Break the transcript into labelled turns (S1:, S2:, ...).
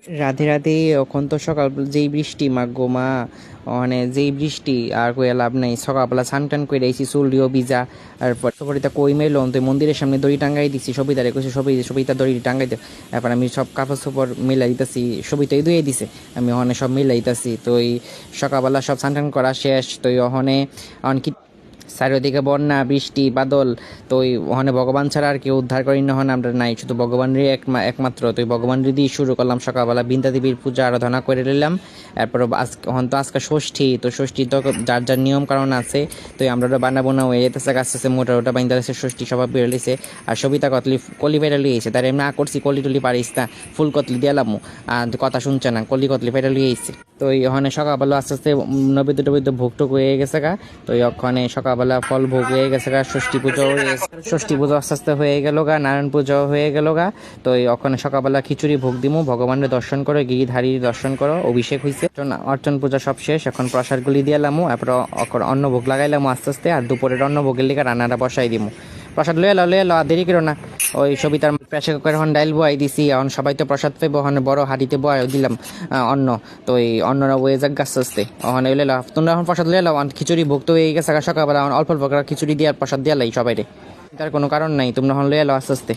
S1: রাধে রাধে। এখন তো সকাল যেই বৃষ্টি মা গো মা, মানে যেই বৃষ্টি আর কইয়া লাভ নাই। সকালবেলা স্নান টান করে আইছি, চুলটিও ভিজা। তারপর সবরিতা কই মেললাম তো মন্দিরের সামনে দড়ি টাঙ্গাই দিছি, সবিতারে কইছে সবিতা দড়ি টাঙ্গাই দে। এরপর আমি সব কাপড় চোপড় মিলাই দিতেছি, সবিতাই ধুয়ে দিছে, আমি ওখানে সব মিলাই দিতেছি। তো এই সকালবেলা সব স্নান টান করা শেষ। তো ওখানে অনেক চারিদিকে বন্যা বৃষ্টি বাদল। তো ওখানে ভগবান ছাড়া আর কেউ উদ্ধার করি না, হন আমরা নাই, শুধু ভগবানেরই একমাত্র। তো ভগবানের দিয়ে শুরু করলাম সকালবেলা, বিন্দা দেবীর পূজা আরাধনা করে নিলাম। এরপর হন তো আজকে ষষ্ঠী, তো ষষ্ঠী তো যার যার নিয়ম কারণ আছে। তো আমরা বানাবো না হয়ে যেতেছে, আস্তে আস্তে মোটা ওটা বাইন্দা আছে, ষষ্ঠী সবাই বেরোলিছে। আর সবিতা কতলি কলি ফেরা লিয়েছে, তার এমনি করছি কলি টলি পারিস না, ফুল কতলি দিয়ালাম। আর কথা শুনছে না, কলি কতলি ফেরা লিয়েছে। তো ওখানে সকালবেলা আস্তে আস্তে নবীতে টবিতে ভোগ টোক হয়ে গেছে গা। তো ওখানে সকালবেলা ফল ভোগ হয়ে গেছে গা, ষষ্ঠী পুজো হয়ে গেছে, ষষ্ঠী পুজো আস্তে আস্তে হয়ে গেল গা, নারায়ণ পুজো হয়ে গেল গা। তো ওখানে সকালবেলা খিচুড়ি ভোগ দিমু, ভগবানের দর্শন করো, গিরিধারীর দর্শন করো, অভিষেক হয়েছে, অর্চন পূজা সব শেষ। এখন প্রসাদগুলি দিয়ালামু, এরপর অন্ন ভোগ লাগাইলামু আস্তে আস্তে। আর দুপুরের অন্ন ভোগের লিগে রান্নাটা বসাই দিমু। প্রসাদ লয়ে এলো আর দেরি করো না। ওই সবিতার প্রেসার কুকার এখন ডাইল বয়াই দিছি, এখন সবাই তো প্রসাদ পাইব, ওখানে বড় হাঁড়িতে বয়াই দিলাম অন্ন। তো এই অন্নরা ওয়ে যাক গাছ আসতে ওখানে লইলে তোমরা এখন প্রসাদ লয়ে এলাও। খিচুড়ি ভোগ তো হয়ে গেছে সকালবেলা, অল্প অল্প করে খিচুড়ি দিয়ে আর প্রসাদ দিয়ে লাই সবাই রে, তার কোনো কারণ নাই, তোমরা এখন লয়ে এলো আস্তে আস্তে।